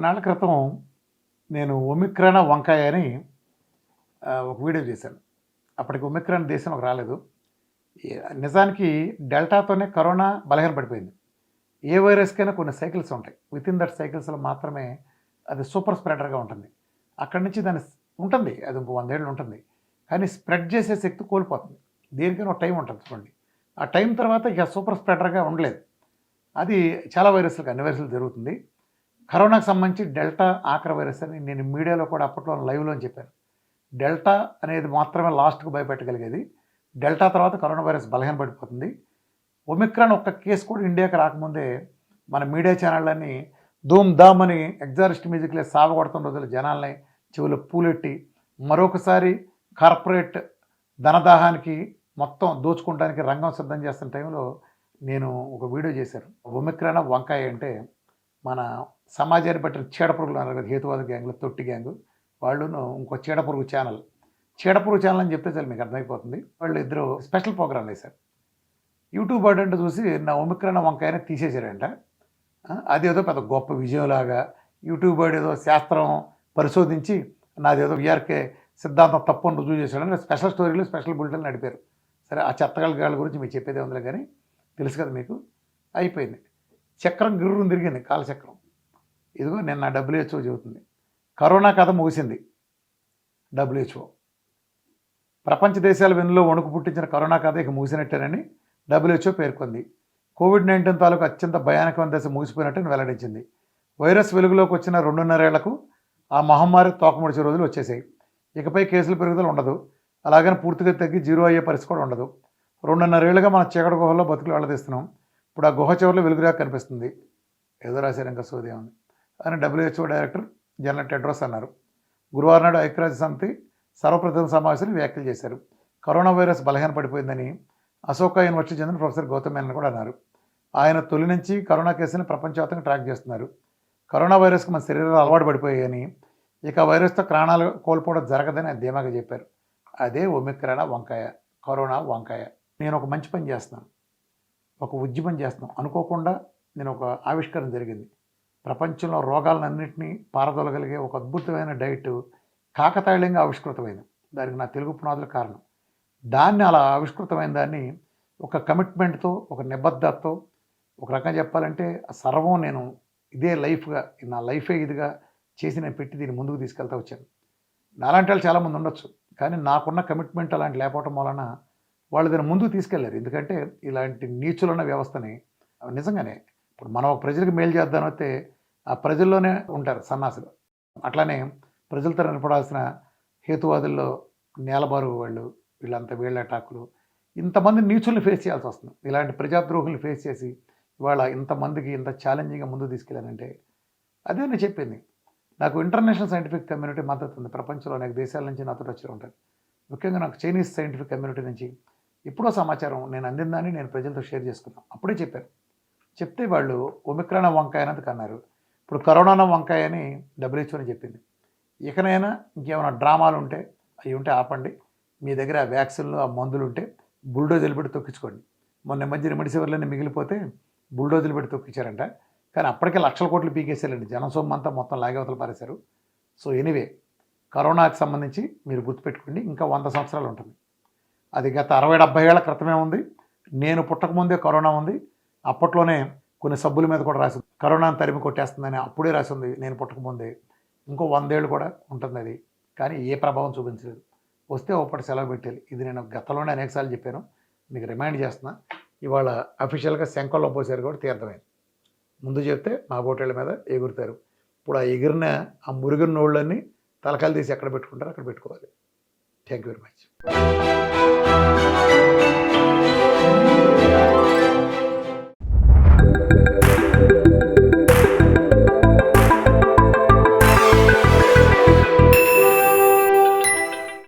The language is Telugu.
కొన్నాళ్ళ క్రితం నేను ఒమిక్రాన్ వంకాయ అని ఒక వీడియో చేశాను. అప్పటికి ఒమిక్రాన్ దేశంలోకి రాలేదు. నిజానికి డెల్టాతోనే కరోనా బలహీనపడిపోయింది. ఏ వైరస్‌కైనా కొన్ని సైకిల్స్ ఉంటాయి. వితిన్ దట్ సైకిల్స్‌లో మాత్రమే అది సూపర్ స్ప్రెడర్‌గా ఉంటుంది. అక్కడి నుంచి దాని ఉంటుంది. అది ఇంకో 100 ఏళ్ళు ఉంటుంది. కానీ స్ప్రెడ్ చేసే శక్తి కోల్పోతుంది. దేనికైనా ఒక టైం ఉంటుంది చూడండి. ఆ టైం తర్వాత ఇక సూపర్ స్ప్రెడర్‌గా ఉండలేదు. అది చాలా వైరస్‌లకి అన్ని వైరస్‌లకు జరుగుతుంది. కరోనాకు సంబంధించి డెల్టా ఆఖరి వైరస్ అని నేను మీడియాలో కూడా అప్పట్లో లైవ్‌లో చెప్పాను. డెల్టా అనేది మాత్రమే లాస్ట్‌కు భయపెట్టగలిగేది. డెల్టా తర్వాత కరోనా వైరస్ బలహీనపడిపోతుంది. ఒమిక్రాన్ ఒక్క కేసు కూడా ఇండియాకి రాకముందే మన మీడియా ఛానళ్ళన్నీ ధూమ్ ధామ్ అని ఎగ్జారిస్ట్ మ్యూజిక్‌లే సావగొడుతున్న రోజులు జనాల్ని చెవులో పూలెట్టి మరొకసారి కార్పొరేట్ ధనదాహానికి మొత్తం దోచుకోవడానికి రంగం సిద్ధం చేస్తున్న టైంలో నేను ఒక వీడియో చేశాను. ఒమిక్రాన్ వంకాయ అంటే మన సమాజాన్ని బట్టిన చీడపురుగులు అన్నారు కదా, హేతువాద గ్యాంగ్లు, తొట్టి గ్యాంగు వాళ్ళును ఇంకో చీడపురుగు ఛానల్ అని చెప్తే చాలు మీకు అర్థమైపోతుంది. వాళ్ళు ఇద్దరు స్పెషల్ ప్రోగ్రామ్ వేశారు. యూట్యూబ్ వాడంటే చూసి నా ఒమిక్రాన్ వంకాయని తీసేశారంట. అదేదో పెద్ద గొప్ప విజయంలాగా యూట్యూబ్ వాడు ఏదో శాస్త్రం పరిశోధించి నాదేదో విఆర్కే సిద్ధాంతం తప్పు అని రుజువు చేశాడని స్పెషల్ స్టోరీలు స్పెషల్ బులెటిన్లు నడిపారు. సరే, ఆ చెత్తగాళ్ళ గురించి మీకు చెప్పేదే ఉందిలే, కానీ తెలుసు కదా మీకు. అయిపోయింది. చక్రం గిర్రుని తిరిగింది, కాలచక్రం. ఇదిగో నిన్న WHO చెబుతుంది కరోనా కథ ముగిసింది. WHO ప్రపంచ దేశాల వెన్నులో వణుకు పుట్టించిన కరోనా కథ ఇక ముగిసినట్టేనని WHO పేర్కొంది. COVID-19 తాలూకు అత్యంత భయానకమైన దశ ముగిసిపోయినట్టు వెల్లడించింది. వైరస్ వెలుగులోకి వచ్చిన 2.5 ఏళ్లకు ఆ మహమ్మారి తోకముడిచే రోజులు వచ్చేసాయి. ఇకపై కేసుల పెరుగుదల ఉండదు. అలాగని పూర్తిగా తగ్గి జీరో అయ్యే పరిస్థితి కూడా ఉండదు. 2.5 ఏళ్ళుగా మన చీకటి గుహల్లో బతుకులు వెళ్ళదీస్తున్నాం. ఇప్పుడు ఆ గుహ చివరిలో వెలుగురా కనిపిస్తుంది. ఏదో రాశారు, ఇంకా సోది ఉంది అని WHO డైరెక్టర్ జనరల్ టెడ్రోస్ అన్నారు. గురువారం నాడు ఐక్యరాజ్య సమితి సర్వప్రతినిధుల సమావేశంలో వ్యాఖ్యలు చేశారు. కరోనా వైరస్ బలహీనపడిపోయిందని అశోకా యూనివర్సిటీ చెందిన ప్రొఫెసర్ గౌతమ్ మేనన్ కూడా అన్నారు. ఆయన తొలి నుంచి కరోనా కేసుని ప్రపంచవ్యాప్తంగా ట్రాక్ చేస్తున్నారు. కరోనా వైరస్కి మన శరీరాలు అలవాటు పడిపోయాయని, ఇక వైరస్తో ప్రాణాలు కోల్పోవడం జరగదని ఆయన ధీమాగా చెప్పారు. అదే ఒమిక్రాన్ వంకాయ, కరోనా వంకాయ. నేను ఒక మంచి పని చేస్తున్నాను, ఒక ఉద్యమం చేస్తున్నాం. అనుకోకుండా నేను ఒక ఆవిష్కరణ జరిగింది. ప్రపంచంలో రోగాలన్నింటినీ పారదోలగలిగే ఒక అద్భుతమైన డైట్ కాకతాళీయంగా ఆవిష్కృతమైంది. దానికి నా తెలుగు పునాదుల కారణం. దాన్ని అలా ఆవిష్కృతమైన దాన్ని ఒక కమిట్మెంట్తో, ఒక నిబద్ధతతో, ఒక రకంగా చెప్పాలంటే సర్వం నేను ఇదే లైఫ్గా, నా లైఫే ఇదిగా చేసి నేను పెట్టి దీన్ని ముందుకు తీసుకెళ్తా వచ్చాను. నాలాంటి వాళ్ళు చాలామంది ఉండొచ్చు, కానీ నాకున్న కమిట్మెంట్ అలాంటి లేకపోవటం వలన వాళ్ళు దాన్ని ముందుకు తీసుకెళ్లారు. ఎందుకంటే ఇలాంటి నీచులున్న వ్యవస్థని నిజంగానే ఇప్పుడు మనం ఒక ప్రజలకు మేలు చేద్దామైతే ఆ ప్రజల్లోనే ఉంటారు సన్నాసులు. అట్లానే ప్రజలతో నిలబడాల్సిన హేతువాదుల్లో నేలబారు వాళ్ళు, వీళ్ళంతా వీళ్ళ అటాకులు, ఇంతమంది నీచుల్ని ఫేస్ చేయాల్సి వస్తుంది. ఇలాంటి ప్రజాద్రోహుల్ని ఫేస్ చేసి ఇవాళ ఇంతమందికి ఇంత ఛాలెంజింగ్గా ముందుకు తీసుకెళ్ళానంటే అదే నేను చెప్పింది. నాకు ఇంటర్నేషనల్ సైంటిఫిక్ కమ్యూనిటీ మద్దతు ఉంది. ప్రపంచంలో అనేక దేశాల నుంచి నాతో వచ్చి ఉంటారు. ముఖ్యంగా నాకు చైనీస్ సైంటిఫిక్ కమ్యూనిటీ నుంచి ఎప్పుడో సమాచారం నేను అందిందని నేను ప్రజలతో షేర్ చేసుకున్నాను. అప్పుడే చెప్పారు. చెప్తే వాళ్ళు ఒమిక్రాన్ వంకాయ అన్నది అన్నారు. ఇప్పుడు కరోనా వంకాయ అని WHO అని చెప్పింది. ఇకనైనా ఇంకేమైనా డ్రామాలు ఉంటే అవి ఉంటే ఆపండి. మీ దగ్గర ఆ వ్యాక్సిన్లు, ఆ మందులు ఉంటే బుల్డోజర్లు పెట్టి తొక్కించుకోండి. మొన్న మధ్య రెమిడిసివర్లన్నీ మిగిలిపోతే బుల్డోజర్లు పెట్టి తొక్కించారంట. కానీ అప్పటికే లక్షల కోట్లు పీకేసారండి. జనం సొమ్ము అంతా మొత్తం లాగేవతలు పారేశారు. సో ఎనీవే, కరోనాకి సంబంధించి మీరు గుర్తుపెట్టుకోండి, ఇంకా 100 సంవత్సరాలు ఉంటుంది. అది గత 60-70 ఏళ్ల క్రితమే ఉంది. నేను పుట్టకముందే కరోనా ఉంది. అప్పట్లోనే కొన్ని సబ్బుల మీద కూడా రాసింది కరోనాను తరిమి కొట్టేస్తుందని, అప్పుడే రాసింది నేను పుట్టకముందే. ఇంకో 100 ఏళ్ళు కూడా ఉంటుంది అది, కానీ ఏ ప్రభావం చూపించలేదు. వస్తే ఒకటి సెలవు పెట్టాలి. ఇది నేను గతంలోనే అనేకసార్లు చెప్పాను, మీకు రిమైండ్ చేస్తున్నా. ఇవాళ అఫీషియల్గా శంఖంలో పోసారు కూడా తీర్థమైంది. ముందు చెప్తే మా బోటేళ్ళ మీద ఎగురుతారు. ఇప్పుడు ఆ ఎగిరిన ఆ మురిగిన నోళ్ళన్నీ తలకాయలు తీసి ఎక్కడ పెట్టుకుంటారో అక్కడ పెట్టుకోవాలి. Thank you very much.